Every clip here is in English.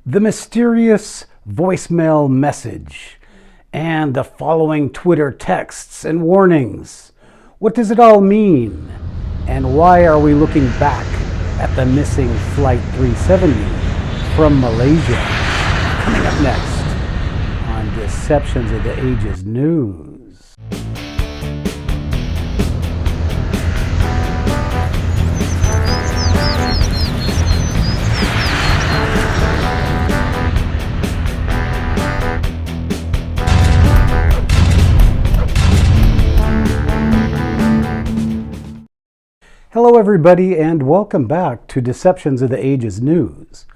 the mysterious voicemail message, and the following Twitter texts and warnings. What does it all mean? And why are we looking back at the missing Flight 370 from Malaysia? Coming up next on Deceptions of the Ages News. Hello everybody, and welcome back to Deceptions of the Ages News.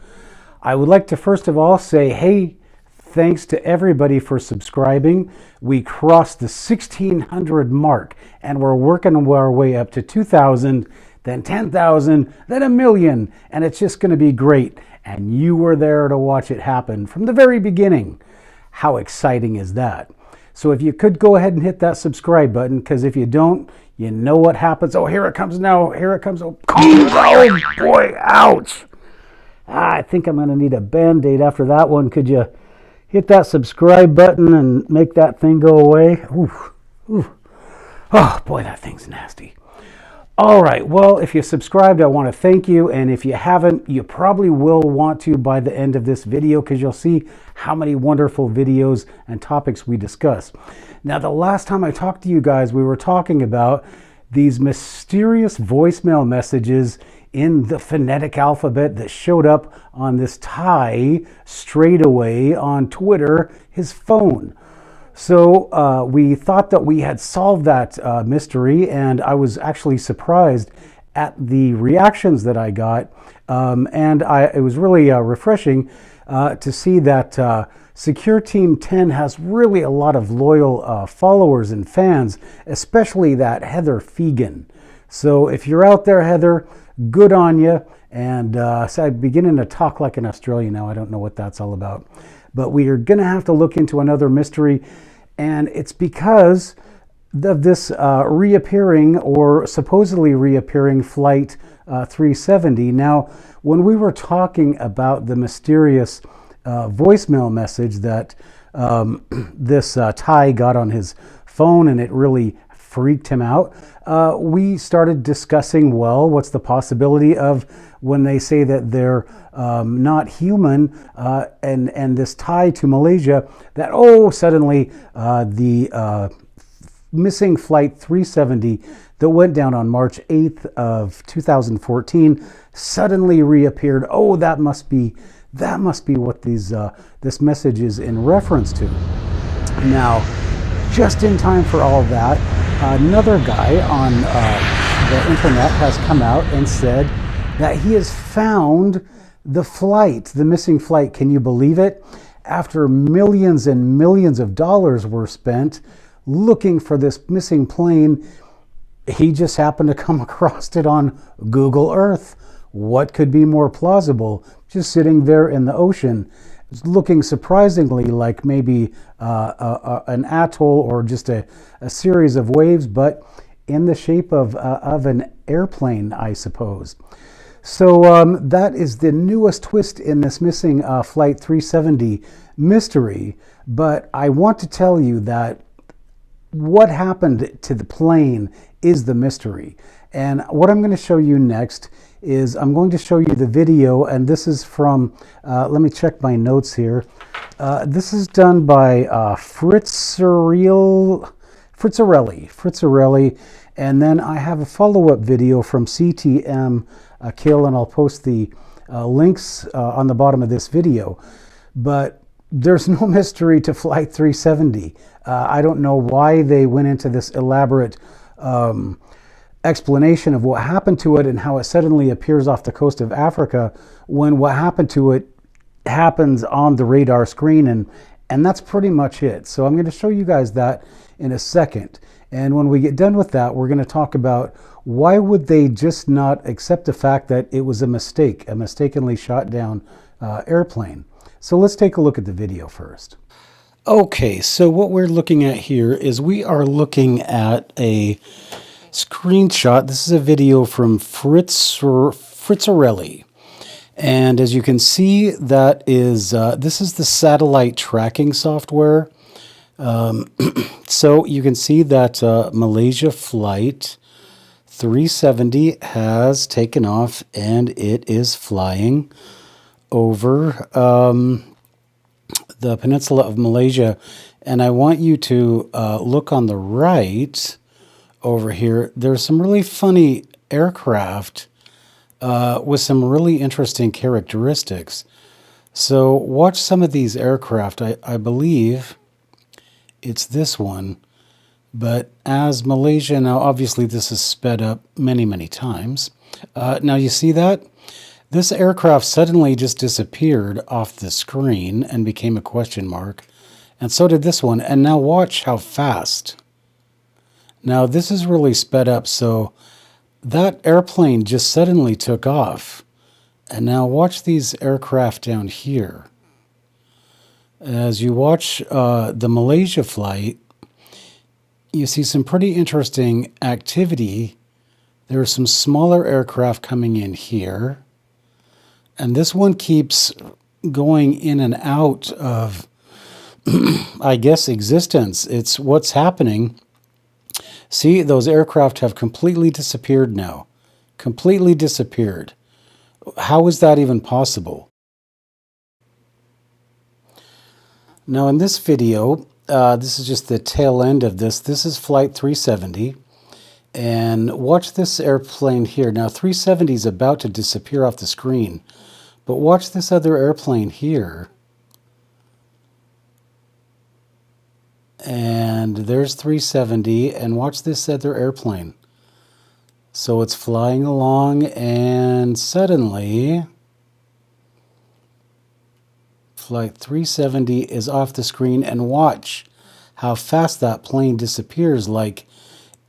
I would like to first of all say, hey, thanks to everybody for subscribing. We crossed the 1,600 mark, and we're working our way up to 2,000, then 10,000, then 1,000,000, and it's just going to be great. And you were there to watch it happen from the very beginning. How exciting is that? So if you could go ahead and hit that subscribe button, because if you don't, you know what happens. Oh, here it comes now. Here it comes. Oh, boy, ouch. I think I'm going to need a Band-Aid after that one. Could you hit that subscribe button and make that thing go away? Oof. Oof. Oh, boy, that thing's nasty. All right, well, if you subscribed, I want to thank you. And if you haven't, you probably will want to by the end of this video, because you'll see how many wonderful videos and topics we discuss. Now, the last time I talked to you guys, we were talking about these mysterious voicemail messages in the phonetic alphabet that showed up on this Thai straight away on Twitter, his phone. So we thought that we had solved that mystery, and I was actually surprised at the reactions that I got. It was really refreshing to see that Secure Team 10 has really a lot of loyal followers and fans, especially that Heather Fegan. So if you're out there, Heather, good on you. And so I'm beginning to talk like an Australian now. I don't know what that's all about. But we are going to have to look into another mystery. And it's because of this reappearing or supposedly reappearing Flight 370. Now, when we were talking about the mysterious voicemail message that this Thai got on his phone, and it really freaked him out, we started discussing, well, what's the possibility of when they say that they're not human, and this tie to Malaysia, that, suddenly the missing Flight 370 that went down on March 8th of 2014 suddenly reappeared. Oh, that must be what this message is in reference to. Now, just in time for all that, another guy on the internet has come out and said that he has found the missing flight. Can you believe it? After millions and millions of dollars were spent looking for this missing plane, he just happened to come across it on Google Earth. What could be more plausible? Just sitting there in the ocean, looking surprisingly like maybe an atoll or just a series of waves, but in the shape of an airplane, I suppose. So that is the newest twist in this missing Flight 370 mystery. But I want to tell you that what happened to the plane is the mystery. And what I'm going to show you next is I'm going to show you the video, and this is from, let me check my notes here. This is done by Fritzarelli, and then I have a follow-up video from CTM Kill, and I'll post the links on the bottom of this video. But there's no mystery to Flight 370. I don't know why they went into this elaborate explanation of what happened to it and how it suddenly appears off the coast of Africa when what happened to it happens on the radar screen, and that's pretty much it. So I'm going to show you guys that in a second. And when we get done with that, we're going to talk about why would they just not accept the fact that it was a mistake, a mistakenly shot down airplane. So let's take a look at the video first. Okay, so what we're looking at here is we are looking at a screenshot. This is a video from Fritzarelli. And as you can see, that is this is the satellite tracking software. So you can see that Malaysia flight 370 has taken off, and it is flying over the peninsula of Malaysia. And I want you to look on the right over here. There's some really funny aircraft with some really interesting characteristics. So watch some of these aircraft. I believe it's this one. But as Malaysia, now obviously this is sped up many, many times. Now you see that? This aircraft suddenly just disappeared off the screen and became a question mark. And so did this one. And now watch how fast. Now this is really sped up, so that airplane just suddenly took off. And now watch these aircraft down here. As you watch the Malaysia flight, you see some pretty interesting activity. There are some smaller aircraft coming in here. And this one keeps going in and out of, I guess, existence. It's what's happening. See, those aircraft have completely disappeared now. Completely disappeared. How is that even possible? Now in this video, this is just the tail end of this. This is Flight 370. And watch this airplane here. Now 370 is about to disappear off the screen. But watch this other airplane here. And there's 370. And watch this other airplane. So it's flying along, and suddenly Flight 370 is off the screen. And watch how fast that plane disappears. Like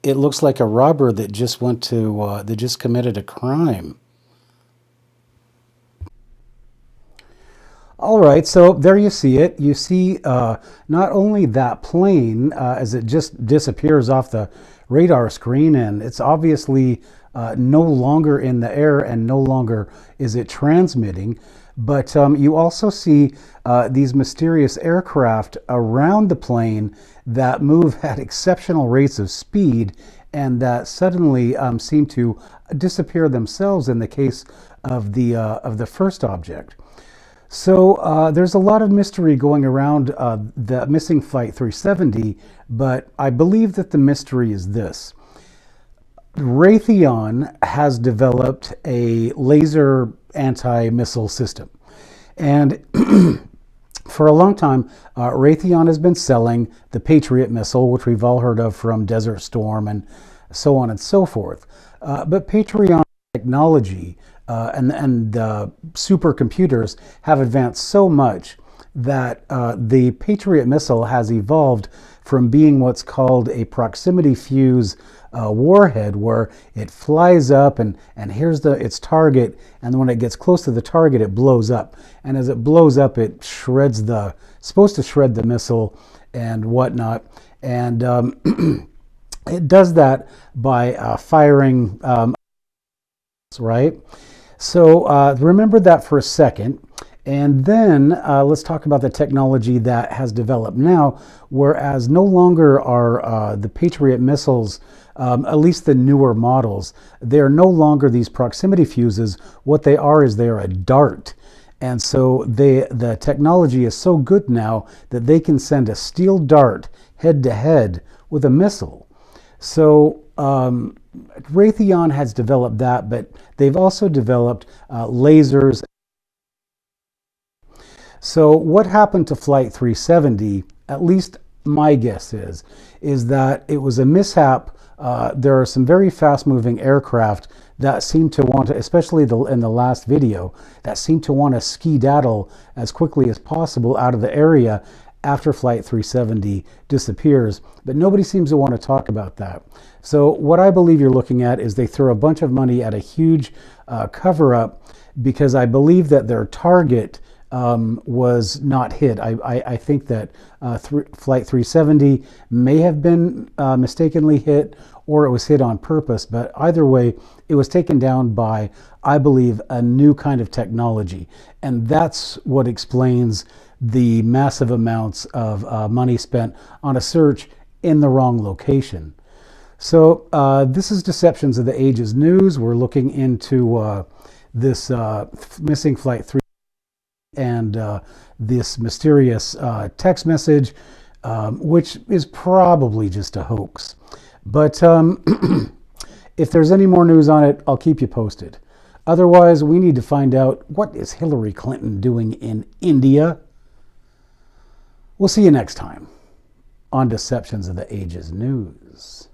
it looks like a robber that just went to that just committed a crime. All right, so there you see it. You see not only that plane as it just disappears off the radar screen, and it's obviously no longer in the air and no longer is it transmitting, but you also see these mysterious aircraft around the plane that move at exceptional rates of speed and that suddenly seem to disappear themselves in the case of the first object. So there's a lot of mystery going around the missing Flight 370, but I believe that the mystery is this. Raytheon has developed a laser anti-missile system. And for a long time, Raytheon has been selling the Patriot missile, which we've all heard of from Desert Storm and so on and so forth. But Patriot technology and supercomputers have advanced so much that the Patriot missile has evolved from being what's called a proximity fuse warhead, where it flies up and here's its target, and when it gets close to the target, it blows up. And as it blows up, it supposed to shred the missile and whatnot. And it does that by firing, right? So remember that for a second. And then let's talk about the technology that has developed now, whereas no longer are the Patriot missiles, at least the newer models, they're no longer these proximity fuses. What they are is they are a dart. And so the technology is so good now that they can send a steel dart head to head with a missile. So Raytheon has developed that, but they've also developed lasers. So what happened to Flight 370, at least my guess is that it was a mishap. There are some very fast-moving aircraft that seem to want to, especially in the last video, that seem to want to skedaddle as quickly as possible out of the area after Flight 370 disappears, but nobody seems to want to talk about that. So what I believe you're looking at is they throw a bunch of money at a huge cover-up, because I believe that their target was not hit. I think that Flight 370 may have been mistakenly hit, or it was hit on purpose. But either way, it was taken down by, I believe, a new kind of technology. And that's what explains the massive amounts of money spent on a search in the wrong location. So this is Deceptions of the Ages News. We're looking into this missing Flight 3 and this mysterious text message, which is probably just a hoax. But if there's any more news on it, I'll keep you posted. Otherwise, we need to find out, what is Hillary Clinton doing in India? We'll see you next time on Deceptions of the Ages News.